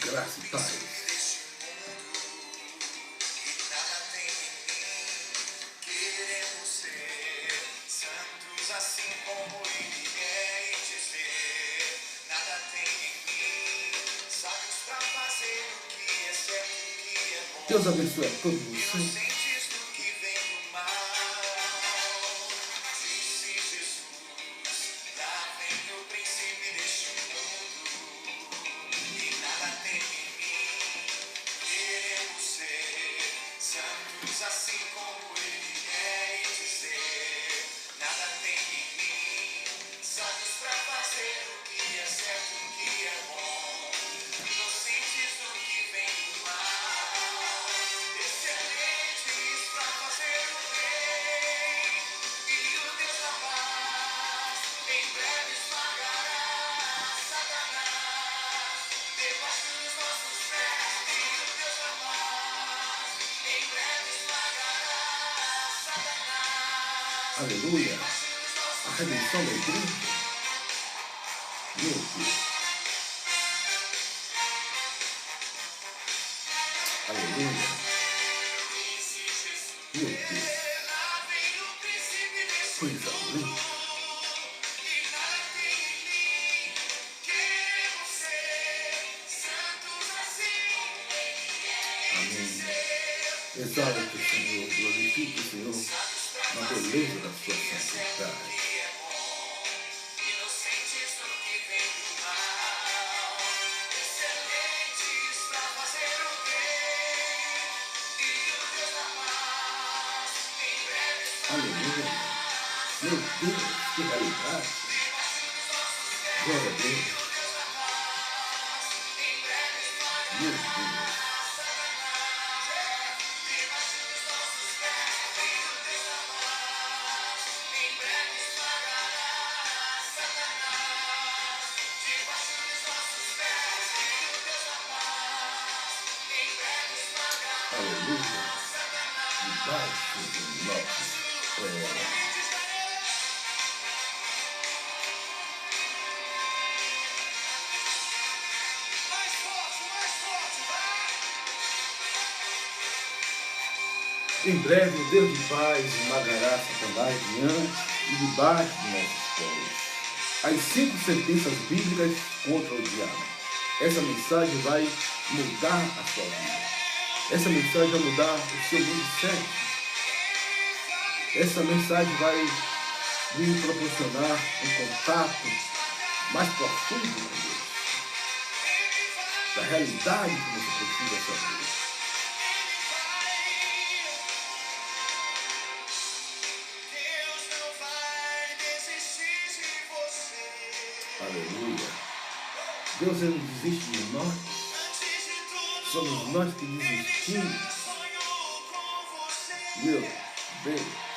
Graça e paz. Deus abençoe a todos vocês. Aleluia. A redenção da igreja. Meu Deus. Aleluia. Meu Deus. Coisa linda. Amém. Exalte o Senhor, glorifique o Senhor na beleza da sua santidade. Aleluia. Meu Deus, que realidade. Glória a Deus. Meu Deus. Aleluia. Debaixo do nosso pé. Em breve o Deus de paz esmagará Satanás diante e debaixo de nossos pés. As 5 sentenças bíblicas contra o diabo. Essa mensagem vai mudar a sua vida. Essa mensagem vai mudar o seu mindset. Essa mensagem vai lhe proporcionar um contato mais profundo com Deus. Da realidade que você precisa saber. Aleluia. Deus não desiste de nós. Somos nós que desistimos. Meu Deus.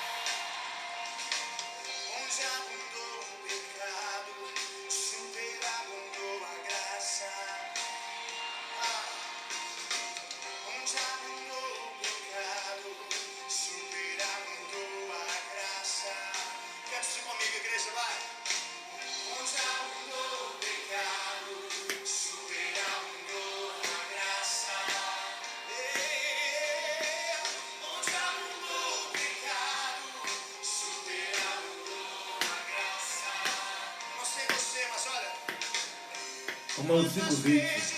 Romanos 5:20.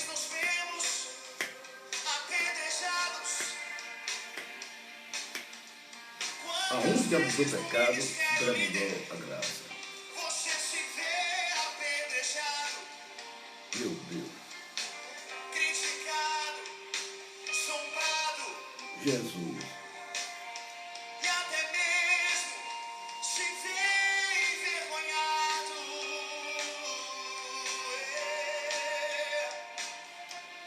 Aonde abundou o pecado, superabundou a graça. Você se vê apedrejado, Meu Deus. criticado, zombado Jesus. e até mesmo se vê envergonhado.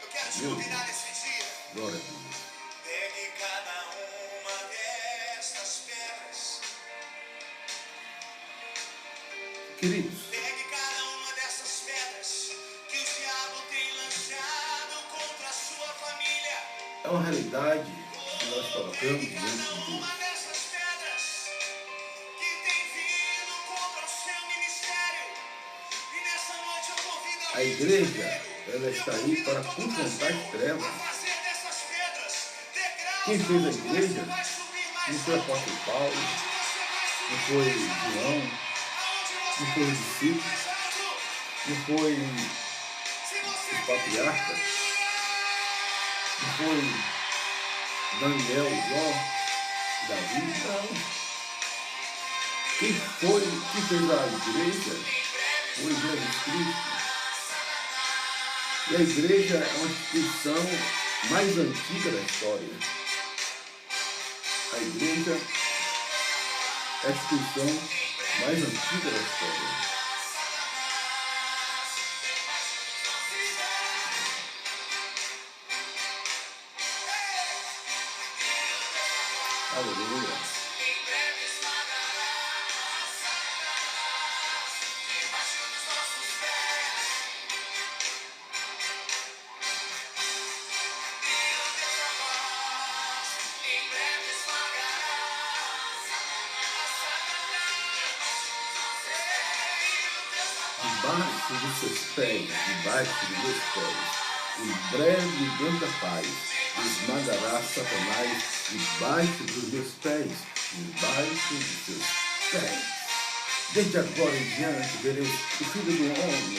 Eu quero te Meu convidar Deus. nesse dia. Glória a Deus. Pegue cada uma destas pedras. Queridos, Pegue cada uma dessas pedras que o diabo tem lançado contra a sua família. é uma realidade que nós colocamos Pegue diante cada de uma Deus. dessas pedras que tem vindo contra o seu ministério. E nessa noite eu convido A igreja, ela está aí para confrontar as trevas. a fazer dessas pedras degraus Quem fez a aonde você igreja vai subir mais não foi o alto, apóstolo Paulo, aonde você vai subir não foi mais alto, João, aonde você não foi vai os subir discípulos, mais alto. não foi Se você os crê, diga patriarcas, aleluia. não foi Daniel, Jó, Davi, não. Quem fez a igreja foi Jesus Cristo. E a igreja é uma instituição mais antiga da história. A igreja é a instituição mais antiga da história. Aleluia. Debaixo dos seus pés, debaixo dos meus pés, em breve o Deus da paz esmagará Satanás debaixo dos meus pés, debaixo dos seus pés. Desde agora em diante vereis o Filho do Homem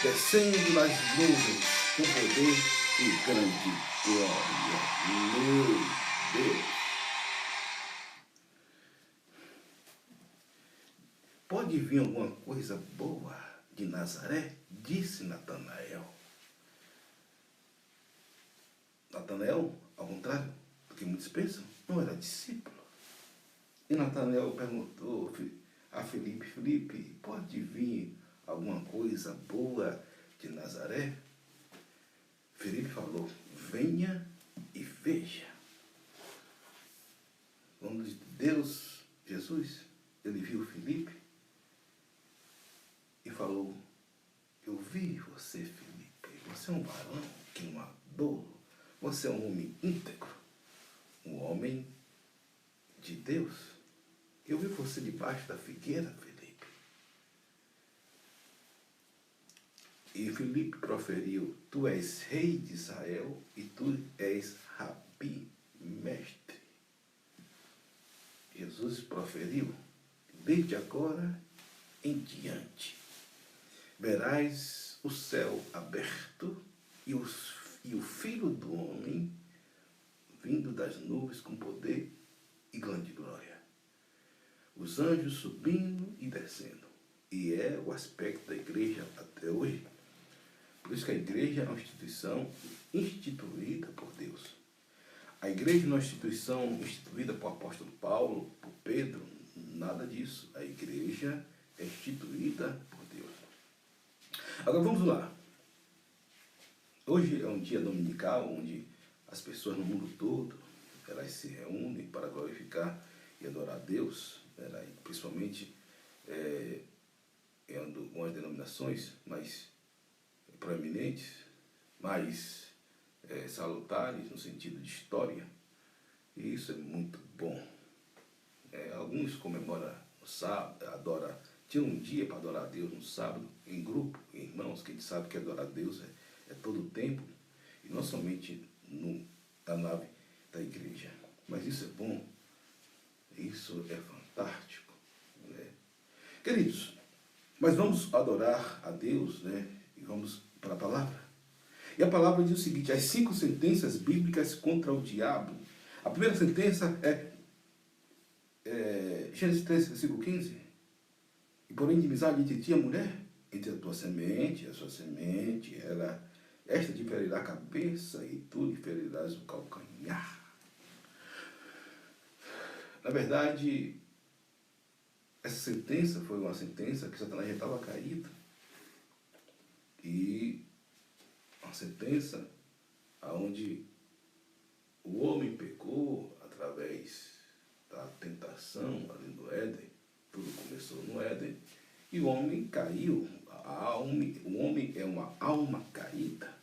descendo nas nuvens com poder e grande glória. Meu Deus! Pode vir alguma coisa boa de Nazaré? Disse Natanael. Natanael, ao contrário do que muitos pensam, não era discípulo. E Natanael perguntou a Felipe: Felipe, pode vir alguma coisa boa de Nazaré? Felipe falou: venha e veja. Quando Deus, Jesus, ele viu Felipe e falou: eu vi você, Felipe, você é um varão que não há dor, você é um homem íntegro, um homem de Deus. Eu vi você debaixo da figueira, Felipe. E Felipe proferiu: tu és rei de Israel e tu és rabi, mestre. Jesus proferiu: desde agora em diante verás o céu aberto e o Filho do Homem vindo das nuvens com poder e grande glória. Os anjos subindo e descendo. E é o aspecto da igreja até hoje. Por isso que a igreja é uma instituição instituída por Deus. A igreja não é uma instituição instituída por apóstolo Paulo, por Pedro, nada disso. A igreja é instituída por Deus. Agora vamos lá. Hoje é um dia dominical onde as pessoas no mundo todo, elas se reúnem para glorificar e adorar a Deus, principalmente em algumas denominações mais proeminentes, mais salutares no sentido de história, e isso é muito bom. Alguns comemoram no sábado, tiram um dia para adorar a Deus no sábado, em grupo, irmãos, que a gente sabe que adorar a Deus é todo o tempo, e não somente na nave da igreja. Mas isso é bom, isso é fantástico, né? Queridos, mas vamos adorar a Deus, né? E vamos para a palavra. E a palavra diz o seguinte: as 5 sentenças bíblicas contra o diabo. A primeira sentença é: Gênesis 3, versículo 15. E porém inimizade de ti, a mulher, entre a tua semente e a sua semente, esta te ferirá a cabeça e tu lhe ferirás o calcanhar. Na verdade, essa sentença foi uma sentença que Satanás já estava caído. E uma sentença onde o homem pecou através da tentação ali no Éden. Tudo começou no Éden. E o homem caiu. O homem é uma alma caída.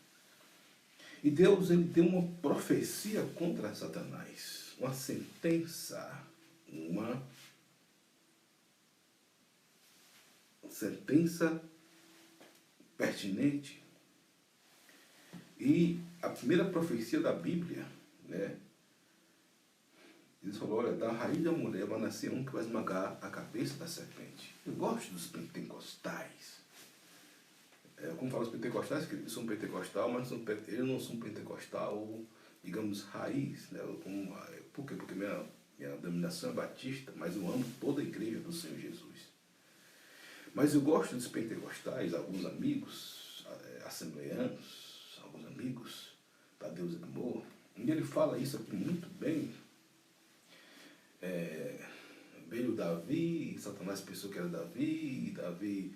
E Deus, ele deu uma profecia contra Satanás. Uma sentença. Uma sentença pertinente. E a primeira profecia da Bíblia, né? Ele falou, olha, da raiz da mulher vai nascer um que vai esmagar a cabeça da serpente. Eu gosto dos pentecostais. Como falam os pentecostais, que eles são pentecostal, mas eles não são pentecostal, digamos, raiz. Né? Por quê? Porque minha denominação é batista, mas eu amo toda a igreja do Senhor Jesus. Mas eu gosto dos pentecostais, alguns amigos assembleanos, alguns amigos da Deus e do Amor, e ele fala isso aqui muito bem. Veio Davi, Satanás pensou que era Davi, e Davi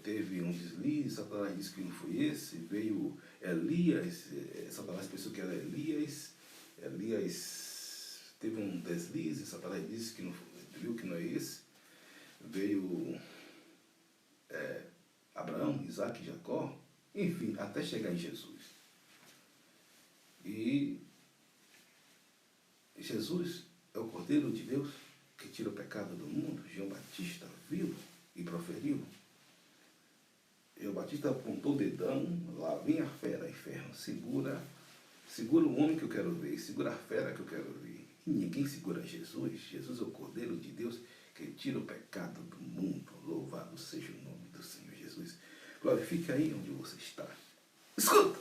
teve um deslize, Satanás disse que não foi esse, veio Elias, Satanás pensou que era Elias, Elias teve um deslize, Satanás disse que não foi, viu que não é esse, veio Abraão, Isaac e Jacó, enfim, até chegar em Jesus. E Jesus é o Cordeiro de Deus que tira o pecado do mundo. João Batista viu e proferiu. João Batista apontou o dedão, lá vem a fera, inferno, segura o homem que eu quero ver, segura a fera que eu quero ver. E ninguém segura Jesus. Jesus é o Cordeiro de Deus que tira o pecado do mundo. Louvado seja o nome do Senhor Jesus. Glorifique aí onde você está. Escuta!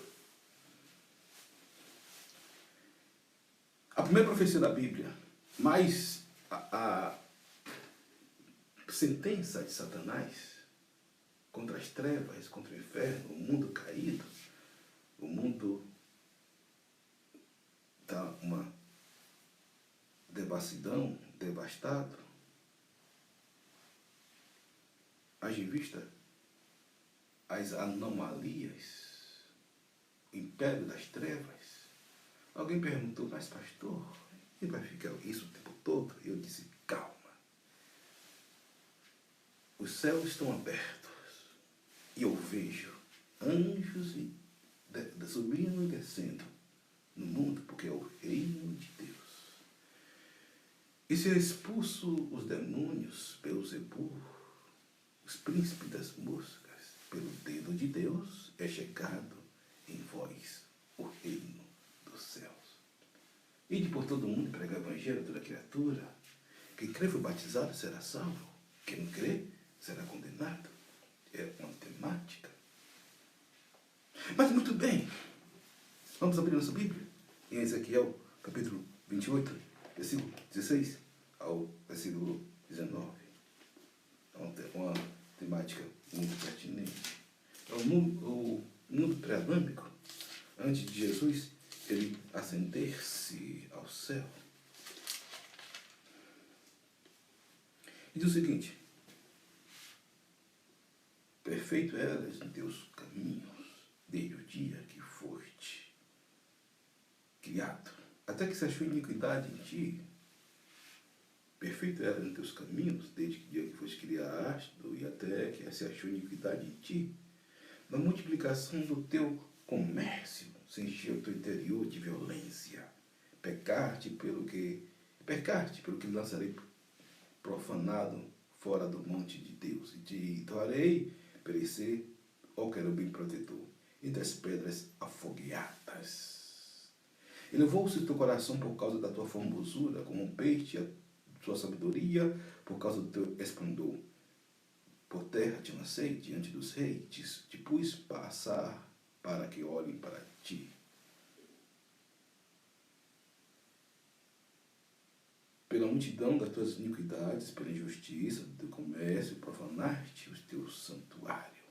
A primeira profecia da Bíblia, mais a sentença de Satanás contra as trevas, contra o inferno, o mundo caído, o mundo está uma devassidão, devastado. Haja em vista as anomalias, o império das trevas. Alguém perguntou, mas pastor, ele vai ficar isso o tempo todo? Eu disse, calma. Os céus estão abertos e eu vejo anjos subindo e descendo no mundo, porque é o reino de Deus. E se eu expulso os demônios pelo Beelzebul, os príncipes das moscas, pelo dedo de Deus, é chegado em vós o reino dos céus. Ide por todo mundo e pregar o evangelho a toda criatura. Quem crê foi batizado será salvo. Quem não crê será condenado. É uma temática. Mas muito bem. Vamos abrir nossa Bíblia. Em Ezequiel, capítulo 28, versículo 16 ao versículo 19. É uma temática muito pertinente. O mundo pré-adâmico, antes de Jesus ele ascender-se ao céu. E diz o seguinte: perfeito eras em teus caminhos, desde o dia que foste criado, até que se achou iniquidade em ti. Perfeito eras em teus caminhos, desde o dia que foste criado, e até que se achou iniquidade em ti. Na multiplicação do teu comércio, se encheu o teu interior de violência. Pecar-te pelo que lançarei profanado fora do monte de Deus. E te farei perecer, ó querubim protetor, entre as pedras afogueadas. Elevou-se o teu coração por causa da tua formosura, corrompeste a tua sabedoria por causa do teu esplendor. Por terra te lancei diante dos reis, te pus passar para que olhem para ti. pela multidão das tuas iniquidades, pela injustiça do teu comércio, profanaste o teu santuário.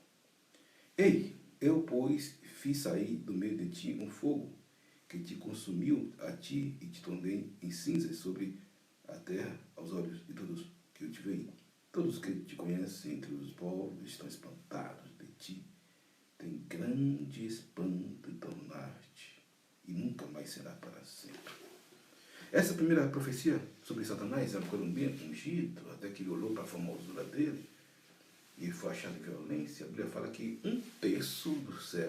Ei, eu, pois, fiz sair do meio de ti um fogo, que te consumiu a ti e te tornei em cinzas sobre a terra aos olhos de todos que eu te veem. Todos que te conhecem entre os povos estão espantados de ti. Tem grande espanto em tornar-te, e nunca mais será para sempre. Essa primeira profecia sobre Satanás era um bem ungido, até que ele olhou para a formosura dele e foi achado em violência. A Bíblia fala que 1/3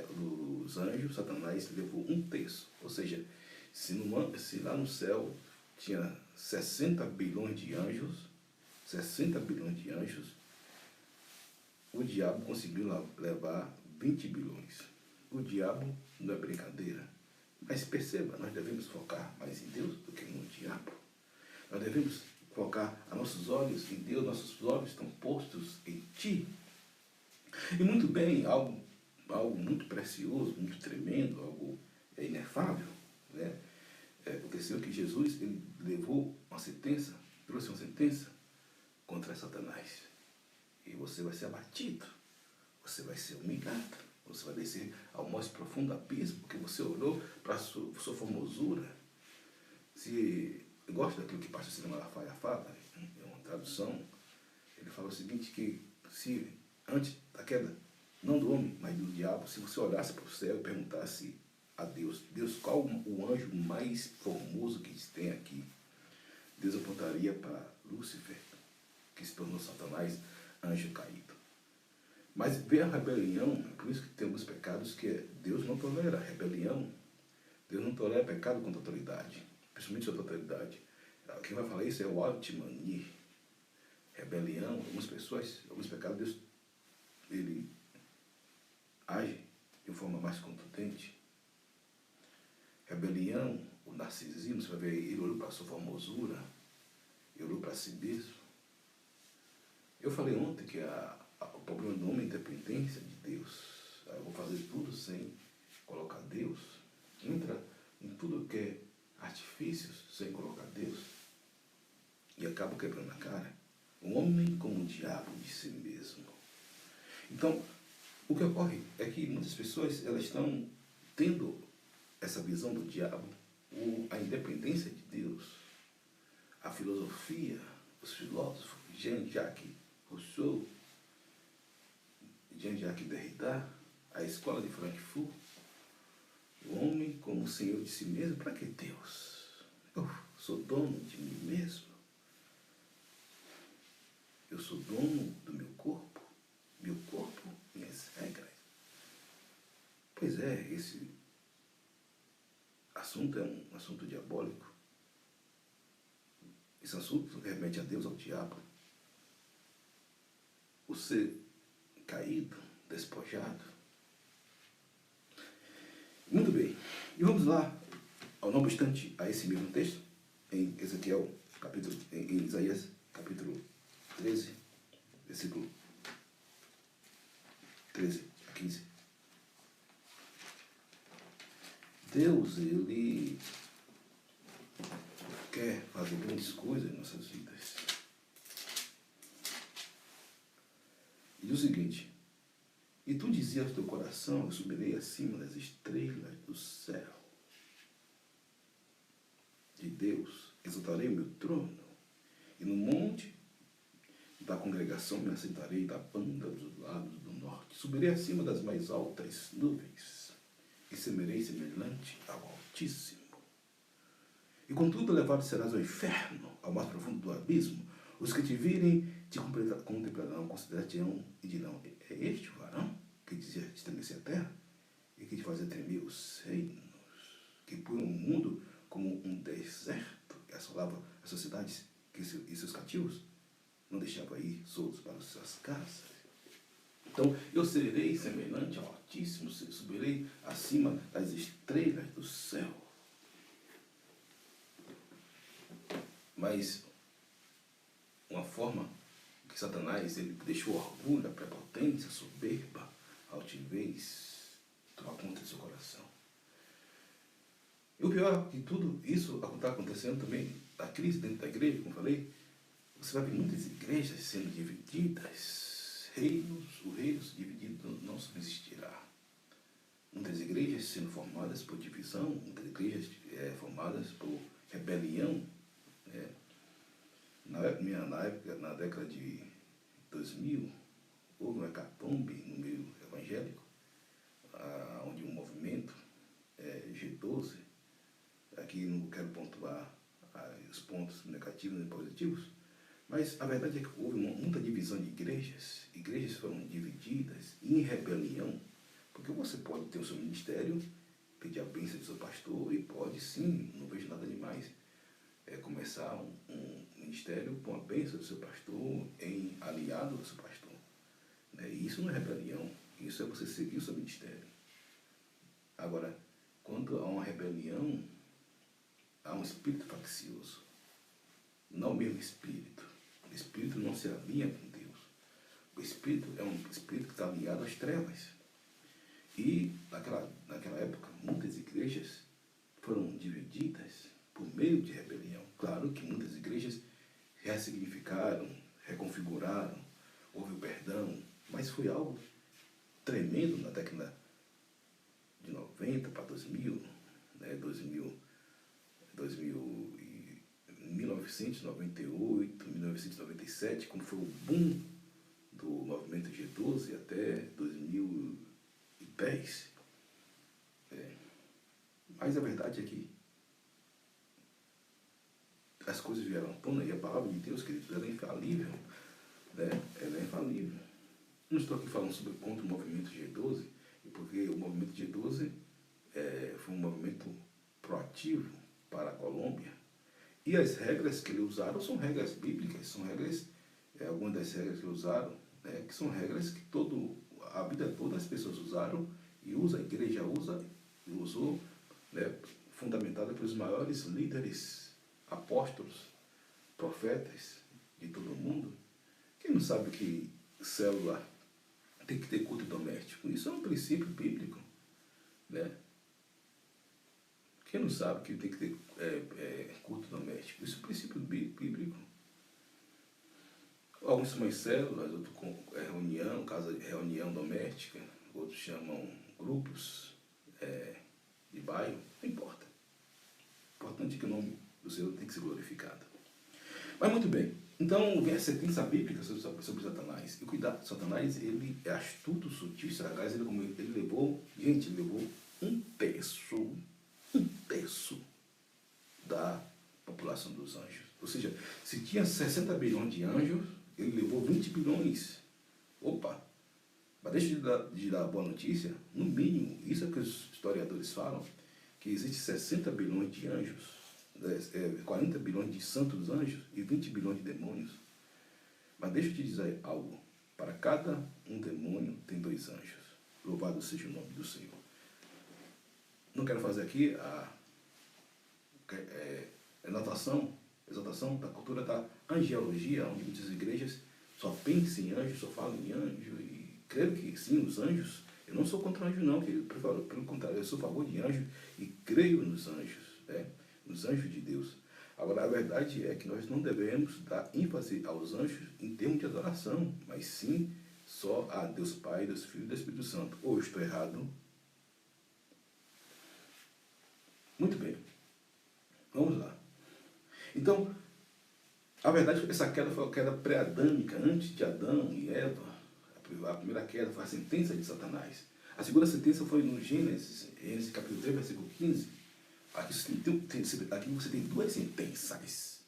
dos anjos, Satanás levou 1/3. Ou seja, se lá no céu tinha 60 bilhões de anjos, 60 bilhões de anjos, o diabo conseguiu levar 20 bilhões. O diabo não é brincadeira. Mas perceba, nós devemos focar mais em Deus do que no diabo. Nós devemos focar os nossos olhos em Deus, nossos olhos estão postos em Ti. E muito bem, algo muito precioso, muito tremendo, algo inefável, né? Aconteceu que Jesus ele levou uma sentença, trouxe uma sentença contra Satanás. E você vai ser abatido, você vai ser humilhado. Você vai descer ao mais profundo abismo, porque você olhou para a sua formosura. Se gosta daquilo que passa o cinema Malafaia fala, é uma tradução, ele fala o seguinte, que se antes da queda, não do homem, mas do diabo, se você olhasse para o céu e perguntasse a Deus, qual o anjo mais formoso que tem aqui? Deus apontaria para Lúcifer, que se tornou Satanás, anjo caído. Mas vê a rebelião, é por isso que tem alguns pecados que Deus não tolera. Rebelião, Deus não tolera pecado contra a autoridade, principalmente contra a autoridade. Quem vai falar isso é o Altimani. Rebelião, algumas pecados, Deus ele age de forma mais contundente. Rebelião, o narcisismo, você vai ver, ele olhou para a sua formosura, ele olhou para si mesmo. Eu falei ontem que o problema do homem é a independência de Deus. Eu vou fazer tudo sem colocar Deus. Entra em tudo que é artifícios sem colocar Deus. E acaba quebrando a cara. O homem como o diabo de si mesmo. Então, o que ocorre é que muitas pessoas elas estão tendo essa visão do diabo, a independência de Deus, a filosofia, os filósofos, Jean-Jacques Rousseau, Jean-Jacques Derrida, a escola de Frankfurt, o homem como senhor de si mesmo. Para que Deus? Eu sou dono de mim mesmo. Eu sou dono do meu corpo, minhas regras. Pois é, esse assunto é um assunto diabólico. Esse assunto remete a Deus, ao diabo. O ser caído, despojado. Muito bem. E vamos lá, não obstante a esse mesmo texto, em Ezequiel, em Isaías, capítulo 13, versículo 13 a 15. Deus, ele quer fazer grandes coisas em nossas vidas. E diz o seguinte: e tu dizias ao teu coração, eu subirei acima das estrelas do céu. De Deus, exaltarei o meu trono, e no monte da congregação me assentarei da banda dos lados do norte. Subirei acima das mais altas nuvens, e semerei semelhante ao Altíssimo. E contudo levado serás ao inferno, ao mais profundo do abismo. Os que te virem te contemplarão, considerar-te-ão e dirão: é este o varão que dizia estremecer a terra e que te fazia tremer os reinos, que punha o mundo como um deserto e assolava as sociedades e seus cativos, não deixava ir soltos para as suas casas. Então, eu serei semelhante ao Altíssimo, subirei acima das estrelas do céu. Mas uma forma que Satanás ele deixou orgulho, a prepotência, a soberba, a altivez tomar conta do seu coração. E o pior é que tudo isso está acontecendo também da crise dentro da igreja, como eu falei, você vai ver muitas igrejas sendo divididas, o reino dividido não subsistirá. Muitas igrejas sendo formadas por divisão, muitas igrejas formadas por rebelião. Na época, na década de 2000, houve um hecatombe no meio evangélico, onde um movimento G12, aqui não quero pontuar os pontos negativos e positivos, mas a verdade é que houve muita divisão de igrejas foram divididas em rebelião, porque você pode ter o seu ministério, pedir a bênção do seu pastor e pode sim, não vejo nada demais, começar um ministério com a bênção do seu pastor, em aliado do seu pastor. E isso não é rebelião, isso é você seguir o seu ministério. Agora, quando há uma rebelião, há um espírito faccioso, não o mesmo espírito. O espírito não se alinha com Deus. O espírito é um espírito que está ligado às trevas. E naquela época, muitas igrejas foram divididas por meio de rebelião. Claro que muitas igrejas ressignificaram, reconfiguraram, houve o perdão, mas foi algo tremendo na década de 90 para 2000, 1998, 1997, quando foi o boom do movimento G12 até 2010. Mas a verdade é que as coisas vieram à tona e a palavra de Deus, queridos, ela é infalível. Ela é infalível. Não estou aqui falando contra o movimento G12, porque o movimento G12 foi um movimento proativo para a Colômbia. E as regras que eles usaram são regras bíblicas, são regras, algumas das regras que usaram, que são regras que a vida toda as pessoas usaram e a igreja usa e usou, fundamentada pelos maiores líderes, apóstolos, profetas de todo o mundo. Quem não sabe que célula tem que ter culto doméstico? Isso é um princípio bíblico, Quem não sabe que tem que ter culto doméstico? Isso é um princípio bíblico. Alguns chamam células, outros com reunião doméstica, outros chamam grupos de bairro, não importa. O importante é que o nome do Senhor tem que ser glorificado. Mas muito bem, então vem a sentença bíblica sobre Satanás. E cuidado, Satanás, ele é astuto, sutil e sagaz. Ele levou um terço da população dos anjos. Ou seja, se tinha 60 bilhões de anjos, ele levou 20 bilhões. Opa! Mas deixa de dar boa notícia, no mínimo, isso é que os historiadores falam, que existe 60 bilhões de anjos, 40 bilhões de santos anjos e 20 bilhões de demônios. Mas deixa eu te dizer algo, para cada um demônio tem 2 anjos. Louvado seja o nome do Senhor. Não quero fazer aqui a exaltação da cultura da angelologia, onde muitas igrejas só pensam em anjos, só falam em anjo, e creio que sim, os anjos, eu não sou contra anjo não, pelo contrário, eu sou a favor de anjos e creio nos anjos, nos anjos de Deus. Agora, a verdade é que nós não devemos dar ênfase aos anjos em termos de adoração, mas sim só a Deus Pai, Deus Filho e Deus Espírito Santo. Ou eu estou errado? Muito bem. Vamos lá. Então, a verdade é que essa queda foi uma queda pré-adâmica, antes de Adão e Eva. A primeira queda foi a sentença de Satanás. A segunda sentença foi no Gênesis capítulo 3, versículo 15. Aqui você tem 2 sentenças.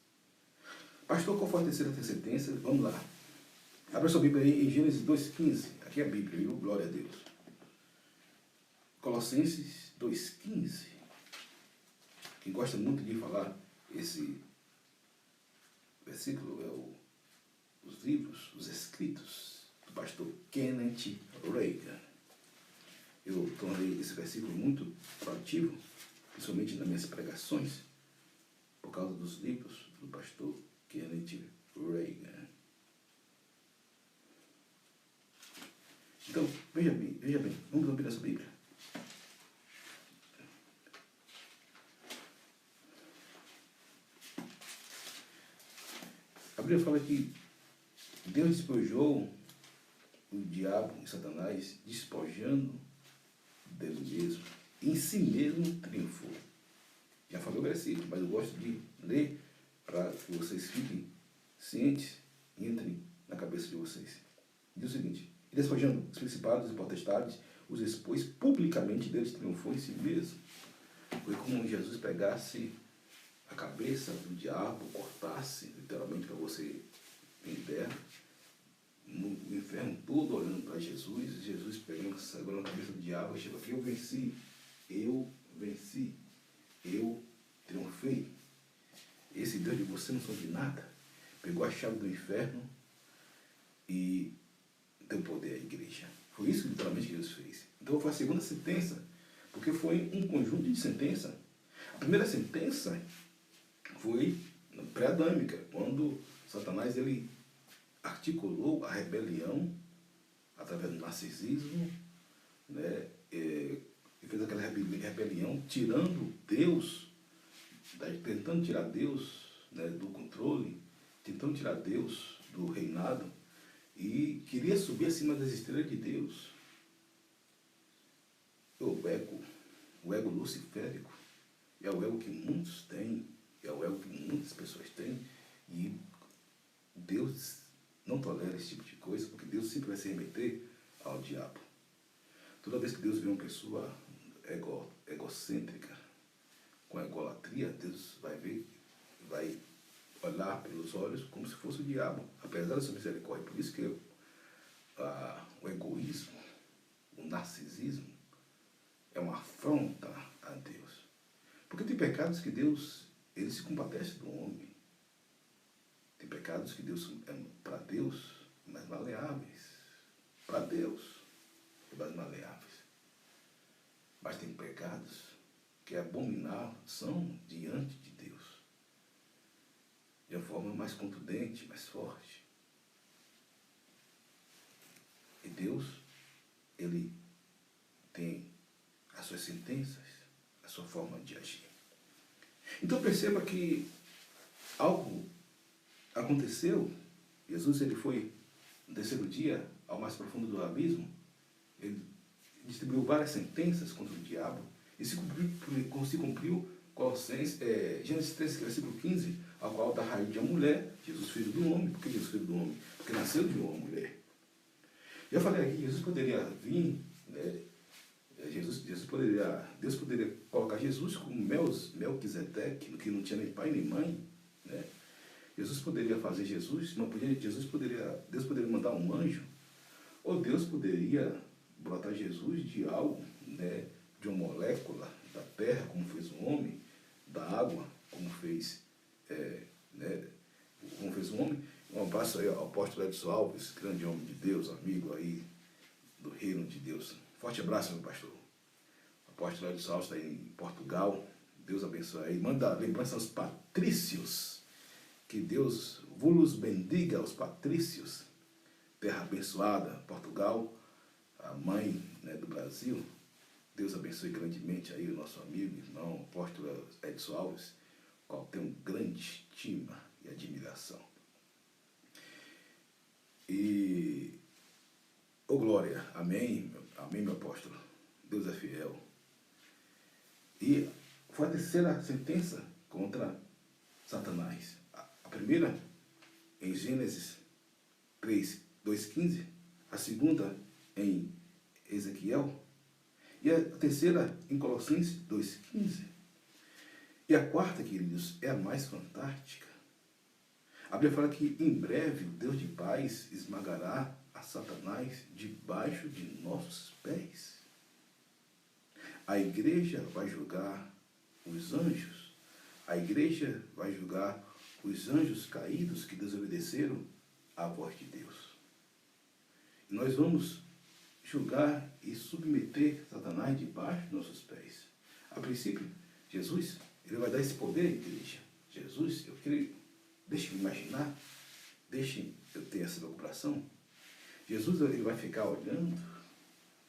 Pastor, qual foi a terceira sentença? Vamos lá. Abra sua Bíblia aí em Gênesis 2,15. Aqui é a Bíblia, viu? Glória a Deus. Colossenses 2,15. Quem gosta muito de falar esse versículo é os livros, os escritos do pastor Kenneth Reagan. Eu tornei esse versículo muito proativo, principalmente nas minhas pregações, por causa dos livros do pastor Kenneth Reagan. Então, veja bem, vamos abrir essa Bíblia. Bíblia fala que Deus despojou o diabo e Satanás, despojando dele mesmo, em si mesmo triunfou. Já falei o versículo, mas eu gosto de ler para que vocês fiquem cientes e entrem na cabeça de vocês. Diz o seguinte: e despojando os principados e potestades, os expôs publicamente, deles triunfou em si mesmo. Foi como Jesus pegasse a cabeça do diabo, cortasse, literalmente, para você ter ideia, no inferno todo olhando para Jesus, Jesus pegando, segurando a cabeça do diabo, e chegou aqui: eu venci, eu triunfei. Esse Deus de você não soube de nada. Pegou a chave do inferno e deu poder à igreja. Foi isso literalmente que Jesus fez. Então foi a segunda sentença, porque foi um conjunto de sentenças. A primeira sentença foi pré-adâmica, quando Satanás ele articulou a rebelião através do narcisismo, né? E fez aquela rebelião tirando Deus, tentando tirar Deus, né, do controle, tentando tirar Deus do reinado, e queria subir acima das estrelas de Deus. O ego luciférico é o ego que muitos têm, é o ego que muitas pessoas têm, e Deus não tolera esse tipo de coisa, porque Deus sempre vai se remeter ao diabo. Toda vez que Deus vê uma pessoa egocêntrica, com egolatria, Deus vai ver, vai olhar pelos olhos como se fosse o diabo, apesar da sua misericórdia. Por isso que o egoísmo, o narcisismo, é uma afronta a Deus. Porque tem pecados que Deus, ele se compadece do homem. Tem pecados que Deus, para Deus, mais maleáveis. Para Deus, é mais maleáveis. Mas tem pecados que são diante de Deus, de uma forma mais contundente, mais forte. E Deus, ele tem as suas sentenças, a sua forma de agir. Então perceba que algo aconteceu. Jesus ele foi no terceiro dia ao mais profundo do abismo. Ele distribuiu várias sentenças contra o diabo. E se cumpriu Gênesis 3, versículo 15, ao qual da raiz de uma mulher, Jesus filho do homem. Por que Jesus filho do homem? Porque nasceu de uma mulher. Já falei aqui, Jesus poderia vir, né? Deus poderia colocar Jesus como Melquisedeque, que não tinha nem pai nem mãe, né? Jesus poderia fazer Deus poderia mandar um anjo, ou Deus poderia brotar Jesus de algo, né, de uma molécula da terra, como fez o homem, da água, como fez o homem. Um abraço aí ao apóstolo Edson Alves, grande homem de Deus, amigo aí do reino de Deus. Forte abraço, meu pastor. O apóstolo Edson Alves está em Portugal. Deus abençoe aí. Manda lembrança aos patrícios. Que Deus vos bendiga aos patrícios. Terra abençoada, Portugal, a mãe, né, do Brasil. Deus abençoe grandemente aí o nosso amigo, irmão, apóstolo Edson Alves, qual tenho grande estima e admiração. E, glória, amém, meu apóstolo, Deus é fiel. E foi a terceira sentença contra Satanás. A primeira, em Gênesis 3, 2,15, a segunda em Ezequiel, e a terceira em Colossenses 2,15. E a quarta, queridos, é a mais fantástica. A Bíblia fala que em breve o Deus de paz esmagará a Satanás debaixo de nossos pés. A igreja vai julgar os anjos. A igreja vai julgar os anjos caídos que desobedeceram à voz de Deus. E nós vamos julgar e submeter Satanás debaixo de nossos pés. A princípio, Jesus, ele vai dar esse poder à igreja. Jesus, eu creio, deixe-me imaginar, deixe eu ter essa preocupação. Jesus, ele vai ficar olhando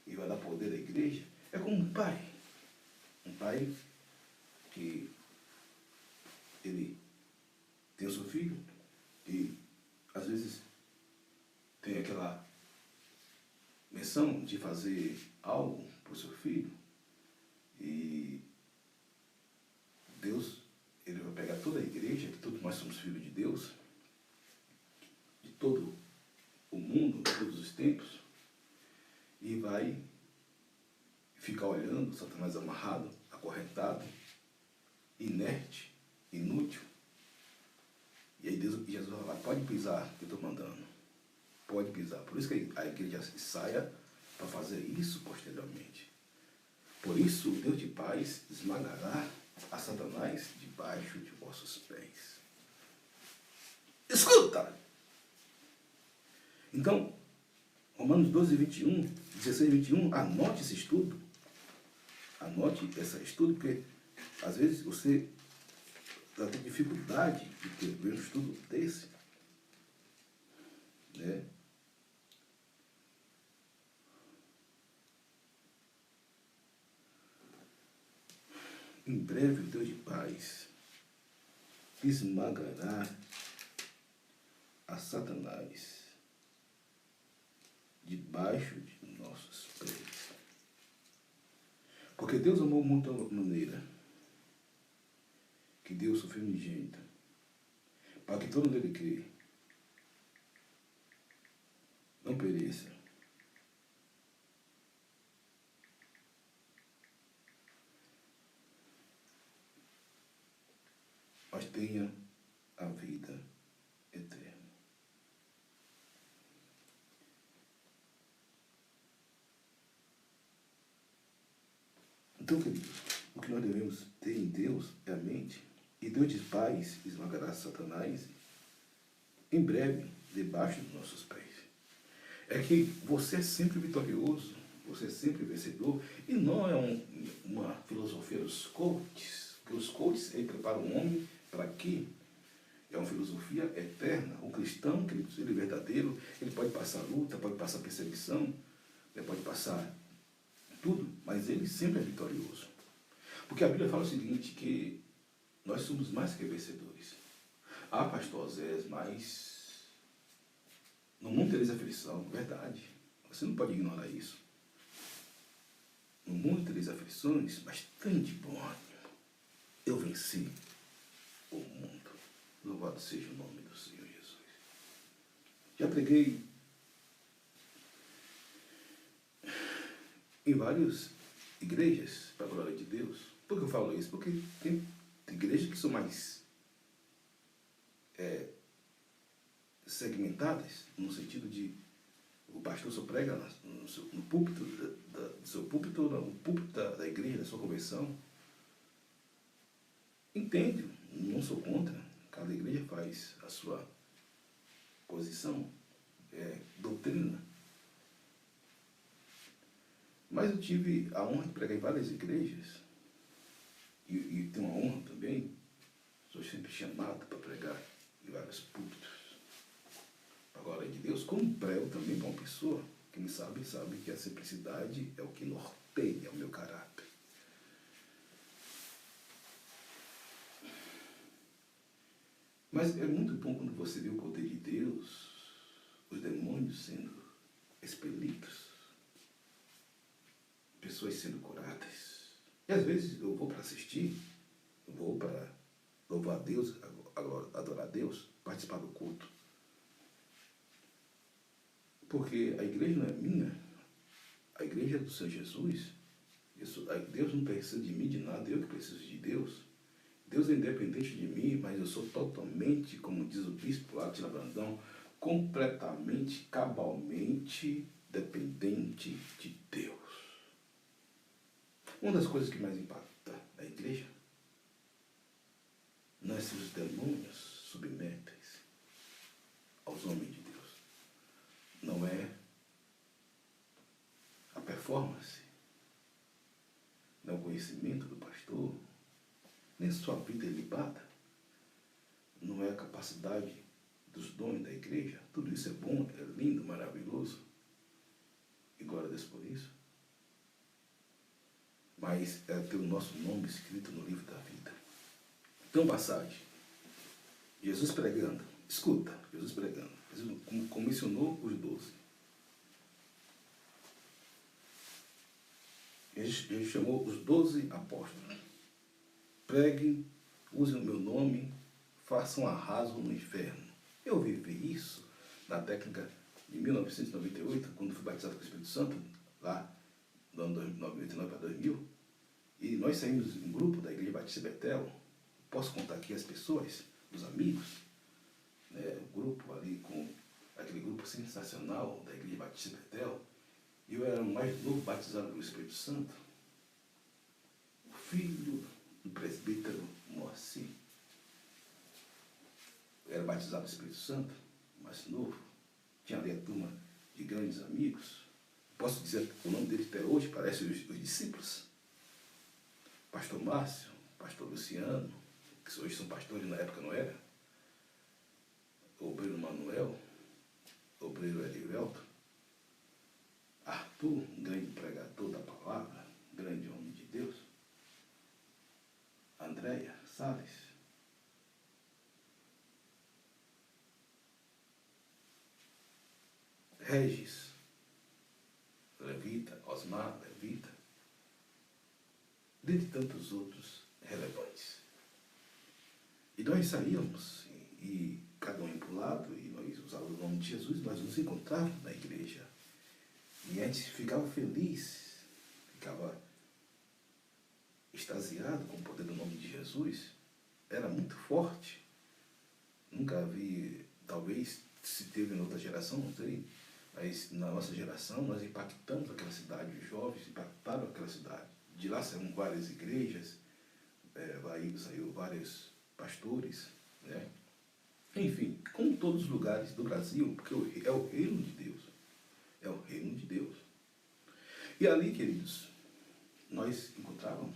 e vai dar poder à igreja. É como um pai que ele tem o seu filho e às vezes, tem aquela menção de fazer algo para o seu filho e Deus, ele vai pegar toda a igreja, que todos nós somos filhos de Deus, de todo o mundo, de todos os tempos, e vai ficar olhando Satanás amarrado, acorrentado, inerte, inútil. E aí Jesus vai falar, pode pisar que eu estou mandando. Pode pisar. Por isso que a igreja saia para fazer isso posteriormente. Por isso o Deus de paz esmagará a Satanás debaixo de vossos pés. Escuta! Então, Romanos 12, 21, 16, 21, anote esse estudo. Anote esse estudo, porque às vezes você vai ter dificuldade de ter um estudo desse. Né? Em breve o Deus de paz esmagará a Satanás debaixo de nossos pés. Porque Deus amou muito a maneira que Deus sofreu unigênito, para que todo nele crê não pereça, mas tenha a vida eterna. Então, queridos, o que nós devemos ter em Deus é a mente, e Deus de paz esmagará Satanás em breve debaixo dos nossos pés. É que você é sempre vitorioso, você é sempre vencedor, e não é uma filosofia dos coaches, porque os coaches preparam o homem para quê? É uma filosofia eterna. O cristão, ele é verdadeiro, ele pode passar luta, pode passar perseguição, ele pode passar tudo, mas ele sempre é vitorioso. Porque a Bíblia fala o seguinte, que nós somos mais que vencedores. Ah, pastor Zés, mas no mundo tereis aflição, verdade. Você não pode ignorar isso. No mundo tereis aflições, mas tem de bom ânimo. Eu venci o mundo. Louvado seja o nome do Senhor Jesus. Já preguei em várias igrejas para a glória de Deus. Por que eu falo isso? Porque tem igrejas que são mais segmentadas, no sentido de o pastor só prega no púlpito, do seu púlpito, no púlpito da igreja, da sua convenção. Entendo, não sou contra. Cada igreja faz a sua posição, doutrina. Mas eu tive a honra de pregar em várias igrejas, e tenho a honra também, sou sempre chamado para pregar em vários púlpitos, para a glória de Deus, como prego também para uma pessoa que me sabe que a simplicidade é o que norteia o meu caráter. Mas é muito bom quando você vê o poder de Deus, os demônios sendo expelidos, pessoas sendo curadas. E às vezes eu vou para assistir, eu vou para louvar a Deus, adorar a Deus, participar do culto. Porque a igreja não é minha, a igreja é do Senhor Jesus. Deus não precisa de mim de nada, eu que preciso de Deus. Deus é independente de mim, mas eu sou totalmente, como diz o bispo Átila Brandão, completamente, cabalmente dependente de Deus. Uma das coisas que mais impacta na igreja não é se os demônios submetem-se aos homens de Deus. Não é a performance, não é o conhecimento do pastor, nem sua vida ilibada, não é a capacidade dos dons da igreja. Tudo isso é bom, é lindo, maravilhoso, e glória a Deus por isso. Mas é ter o nosso nome escrito no livro da vida. Então, passagem, Jesus pregando, escuta, Jesus pregando, Jesus comissionou os 12. Ele chamou os 12 apóstolos. Preguem, usem o meu nome, façam arraso no inferno. Eu vivi isso na técnica de 1998, quando fui batizado com o Espírito Santo, lá no ano 99 para 2000. E nós saímos em grupo da Igreja Batista Betel. Posso contar aqui as pessoas, os amigos, né, o grupo ali, com aquele grupo sensacional da Igreja Batista Betel. Eu era o mais novo batizado pelo Espírito Santo. O filho do presbítero Moacir. Eu era batizado pelo Espírito Santo, mais novo. Tinha ali a turma de grandes amigos. Posso dizer o nome deles até hoje, parecem os discípulos. Pastor Márcio, Pastor Luciano, que hoje são pastores, na época não era. Obreiro Manuel, Obreiro Erivelto. Arthur, um grande pregador da palavra, grande homem de Deus. Andréia Salles. Regis, Levita, Osmar, Levita, dentre tantos outros relevantes. E nós saíamos, e cada um para o lado, e nós usávamos o nome de Jesus, nós nos encontrávamos na igreja. E a gente ficava feliz, ficava extasiado com o poder do nome de Jesus. Era muito forte. Nunca vi, talvez se teve em outra geração, não sei, mas na nossa geração nós impactamos aquela cidade, os jovens impactaram aquela cidade. De lá saíram várias igrejas, saiu vários pastores, né? Enfim, como todos os lugares do Brasil, porque é o reino de Deus. É o reino de Deus. E ali, queridos, nós encontrávamos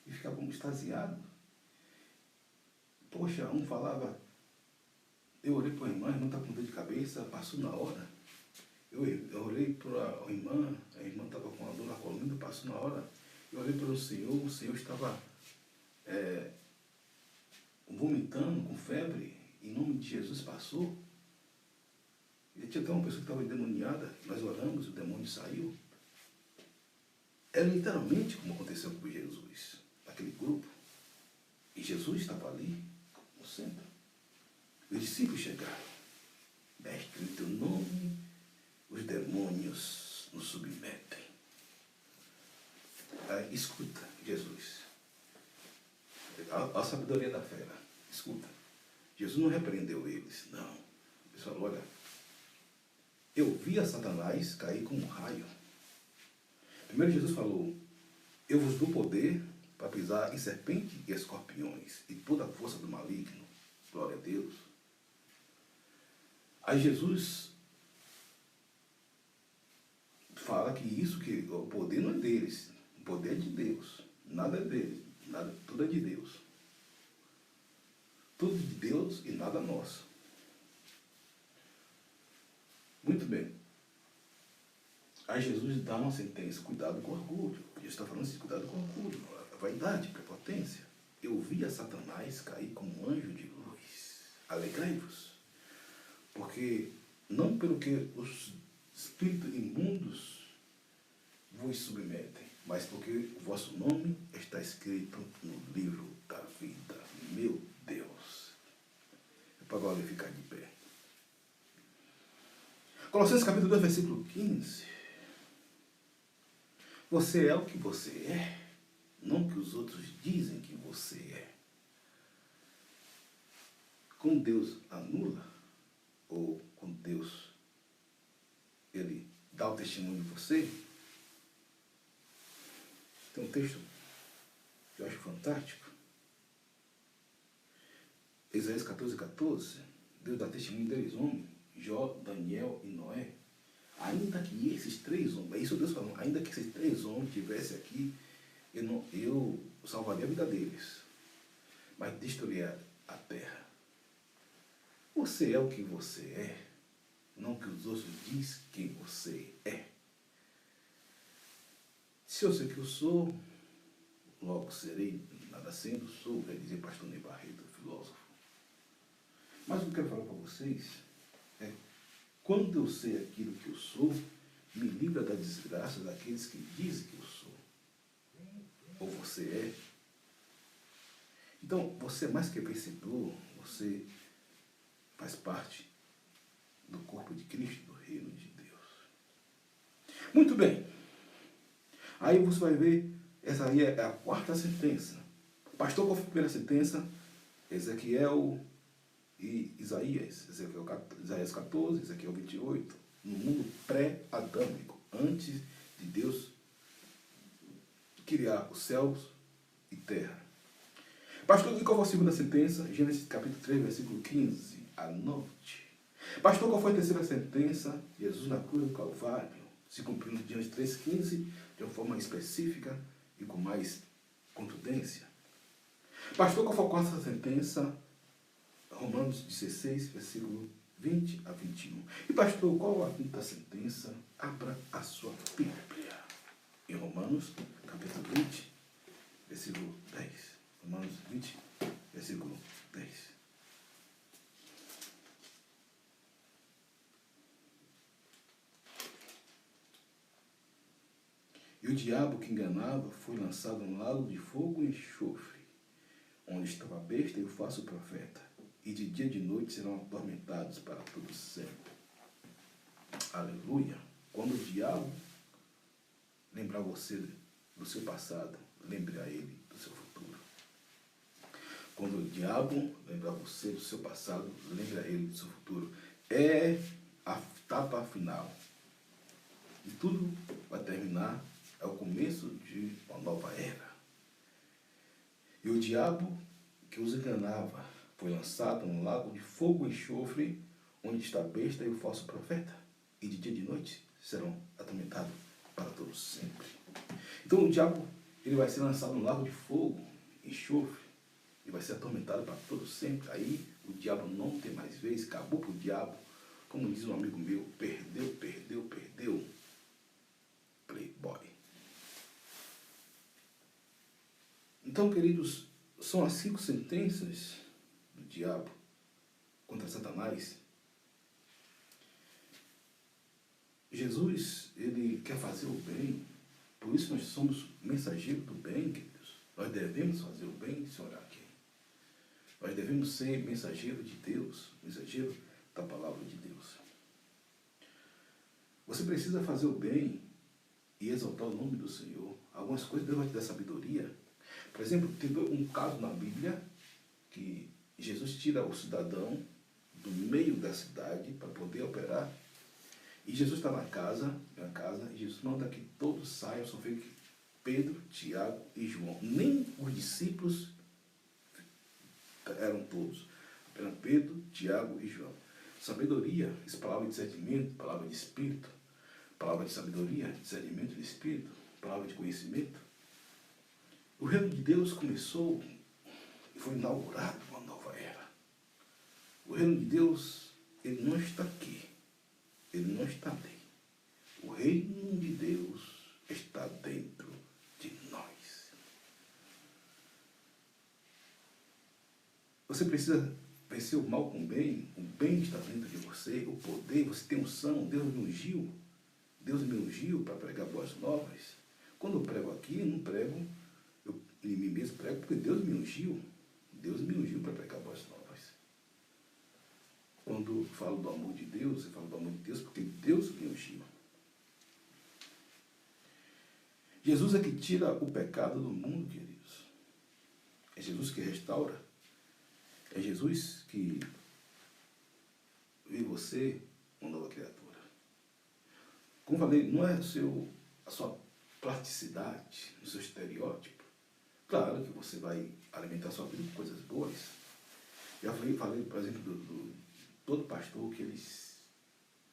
e ficávamos extasiados. Poxa, um falava, eu olhei para a irmã está com dor de cabeça, passou na hora. Eu olhei para a irmã estava com a dor na coluna, passou na hora. Eu olhei para o Senhor estava vomitando, com febre, em nome de Jesus passou. E tinha até uma pessoa que estava endemoniada, nós oramos, o demônio saiu. É literalmente como aconteceu com Jesus, aquele grupo. E Jesus estava ali, no centro. Os discípulos chegaram. Mestre, em teu nome, os demônios nos submetem. Aí, escuta, Jesus. A sabedoria da fé. Escuta. Jesus não repreendeu eles, não. Ele falou, olha, eu vi a Satanás cair como um raio. Primeiro Jesus falou, eu vos dou poder para pisar em serpente e escorpiões e toda a força do maligno. Glória a Deus. Aí Jesus fala que o poder não é deles, o poder é de Deus. Nada é deles, tudo é de Deus. Tudo de Deus e nada nosso. Muito bem. Aí Jesus dá uma sentença, cuidado com o orgulho. Jesus está falando assim, cuidado com o orgulho, a vaidade, a prepotência. Eu vi a Satanás cair como um anjo de luz. Alegrai-vos. Porque não pelo que os espíritos imundos vos submetem, mas porque o vosso nome está escrito no livro da vida. Meu Deus. É para glorificar de pé. Colossenses capítulo 2, versículo 15. Você é o que você é, não o que os outros dizem que você é. Quando Deus anula, ou quando Deus ele dá o testemunho de você, tem um texto que eu acho fantástico. Isaías 14, 14, Deus dá testemunho deles, homens, Jó, Daniel e Noé. Ainda que esses três homens, é isso Deus falando, ainda que esses três homens estivessem aqui, eu salvaria a vida deles, mas destruiria a terra. Você é o que você é, não o que os outros dizem quem você é. Se eu sei que eu sou, logo serei, nada sendo, sou, vai dizer pastor Ney Barreto, filósofo. Mas o que eu quero falar para vocês é Quando eu sei aquilo que eu sou, me livra da desgraça daqueles que dizem que eu sou. Ou você é. Então, você é mais que vencedor, você faz parte do corpo de Cristo, do reino de Deus. Muito bem. Aí você vai ver, essa aí é a quarta sentença. Pastor, qual foi a primeira sentença? Ezequiel e Isaías. Isaías 14, Ezequiel 28. No mundo pré-adâmico, antes de Deus criar os céus e terra. Pastor, qual foi a segunda sentença? Gênesis capítulo 3, versículo 15. Anote. Pastor, qual foi a terceira sentença? Jesus na cruz do Calvário. Se cumpriu no Gênesis 3,15 de uma forma específica e com mais contundência. Pastor, qual foi a quarta sentença? Romanos 16, versículo 20 a 21. E pastor, qual a quinta sentença? Abra a sua Bíblia. Em Romanos, capítulo 20, versículo 10. Romanos 20, versículo 10. E o diabo que enganava foi lançado no lago de fogo e enxofre, onde estava a besta e o falso profeta, e de dia e de noite serão atormentados para todo sempre. Aleluia! Quando o diabo lembrar você do seu passado, lembre a ele do seu futuro. Quando o diabo lembrar você do seu passado, lembre a ele do seu futuro. É a etapa final. E tudo vai terminar, é o começo de uma nova era. E o diabo que os enganava foi lançado num lago de fogo e enxofre, onde está a besta e o falso profeta. E de dia e de noite serão atormentados para todos sempre. Então o diabo ele vai ser lançado num lago de fogo e enxofre. E vai ser atormentado para todos sempre. Aí o diabo não tem mais vez, acabou para o diabo. Como diz um amigo meu, perdeu, perdeu, perdeu. Playboy. Então, queridos, são as 5 sentenças do diabo contra Satanás. Jesus, ele quer fazer o bem. Por isso nós somos mensageiros do bem, queridos. Nós devemos fazer o bem sem orar aqui. Nós devemos ser mensageiros de Deus, mensageiro da palavra de Deus. Você precisa fazer o bem e exaltar o nome do Senhor. Algumas coisas Deus vai te dar sabedoria. Por exemplo, teve um caso na Bíblia que Jesus tira o cidadão do meio da cidade para poder operar. E Jesus está na casa, e Jesus manda que todos saiam, só fica Pedro, Tiago e João. Nem os discípulos eram todos. Apenas Pedro, Tiago e João. Sabedoria, essa palavra de discernimento, palavra de espírito, palavra de sabedoria, discernimento de espírito, palavra de conhecimento. O reino de Deus começou e foi inaugurado uma nova era. O reino de Deus, ele não está aqui. Ele não está ali. O reino de Deus está dentro de nós. Você precisa vencer o mal com o bem está dentro de você, o poder, você tem unção, Deus me ungiu para pregar boas novas. Quando eu prego aqui, eu não prego, eu em mim mesmo prego porque Deus me ungiu para pregar boas novas. Quando falo do amor de Deus, eu falo do amor de Deus porque Deus me ungiu. Jesus é que tira o pecado do mundo, queridos. É Jesus que restaura. É Jesus que vê você uma nova criatura. Como falei, não é a sua plasticidade, o seu estereótipo. Claro que você vai alimentar sua vida com coisas boas. Já falei por exemplo, todo pastor que eles...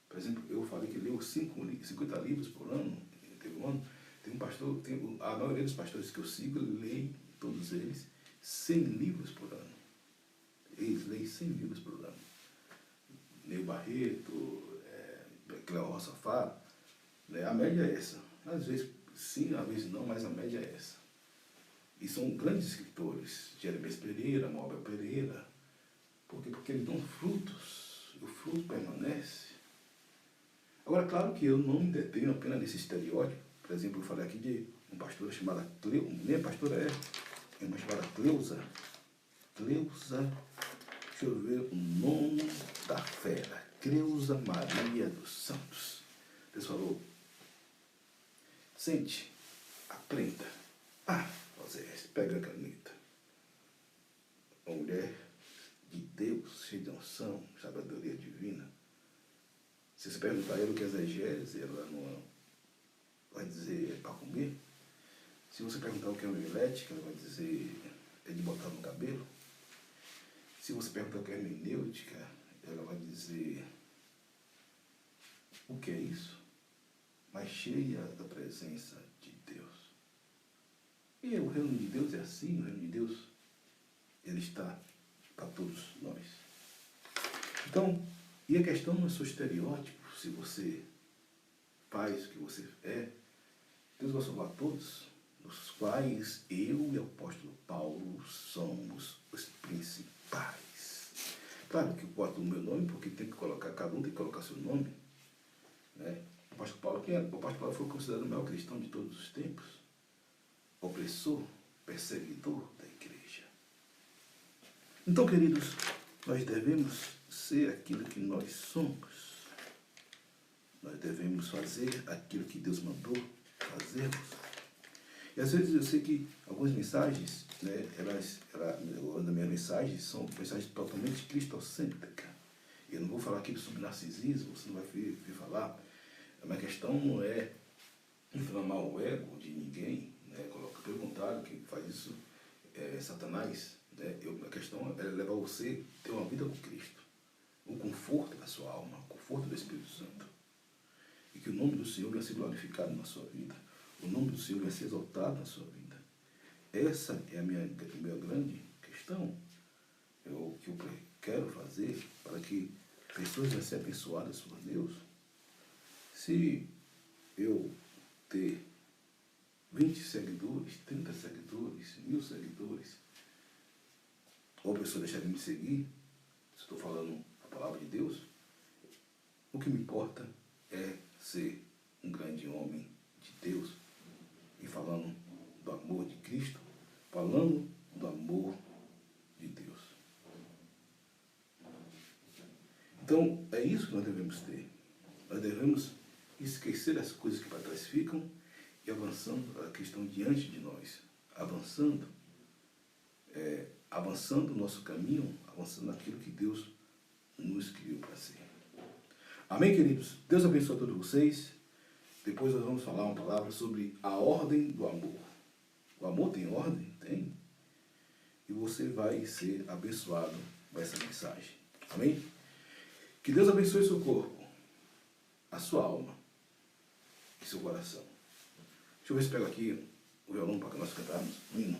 Por exemplo, eu falei que leu 50 livros por ano. Teve um ano. Tem um pastor, a maioria dos pastores que eu sigo, leem, todos eles, 100 livros por ano. Eles leem 100 livros por ano. Ney Barreto, Cléo Rossafá, né? A média é essa. Às vezes sim, às vezes não, mas a média é essa. E são grandes escritores, Jeremias Pereira, Mobel Pereira. Por quê? Porque eles dão frutos. O fruto permanece. Agora, claro que eu não me detenho apenas nesse estereótipo. Por exemplo, eu falei aqui de uma pastora chamada Cleusa, nem pastora é uma chamada Cleusa. Cleusa, deixa eu ver o nome da fera. Cleusa Maria dos Santos. Deus falou, sente, aprenda. Osés, pega a caneta. Uma mulher de Deus, cheia de unção, sabedoria divina. Se você perguntar a ela o que é exegese, ela não vai dizer é para comer. Se você perguntar o que é homilética, ela vai dizer é de botar no cabelo. Se você perguntar o que é hermenêutica, ela vai dizer o que é isso? Mas cheia da presença de Deus. E o reino de Deus é assim, o reino de Deus, ele está para todos nós. Então, e a questão não é só estereótipo, se você faz o que você é. Deus vai salvar todos, dos quais eu e o apóstolo Paulo somos os principais. Claro que eu boto o meu nome, porque tem que colocar, cada um tem que colocar seu nome. Né? O apóstolo Paulo, quem é? O apóstolo Paulo foi considerado o maior cristão de todos os tempos, opressor, perseguidor da igreja. Então, queridos, nós devemos ser aquilo que nós somos. Nós devemos fazer aquilo que Deus mandou fazermos. E às vezes eu sei que algumas mensagens, né, das minhas mensagens são mensagens totalmente cristocêntricas. Eu não vou falar aqui sobre narcisismo, você não vai vir falar. A minha questão não é inflamar o ego de ninguém, né? Pelo contrário, quem faz isso é Satanás. Né? A questão é levar você a ter uma vida com Cristo, o conforto da sua alma, o conforto do Espírito Santo. E que o nome do Senhor venha ser glorificado na sua vida, o nome do Senhor venha ser exaltado na sua vida. Essa é a minha grande questão, o que eu quero fazer para que pessoas venham ser abençoadas por Deus. Se eu ter 20 seguidores, 30 seguidores, 1000 seguidores, ou a pessoa deixar de me seguir, se estou falando a palavra de Deus, o que me importa é ser um grande homem de Deus e falando do amor de Cristo, falando do amor de Deus. Então, é isso que nós devemos ter. Nós devemos esquecer as coisas que para trás ficam e avançando a questão diante de nós, avançando o nosso caminho, avançando naquilo que Deus nos criou para ser. Amém, queridos? Deus abençoe a todos vocês. Depois nós vamos falar uma palavra sobre a ordem do amor. O amor tem ordem? Tem. E você vai ser abençoado com essa mensagem. Amém? Que Deus abençoe seu corpo, a sua alma e seu coração. Deixa eu ver se pego aqui o violão para que nós cantarmos um hino.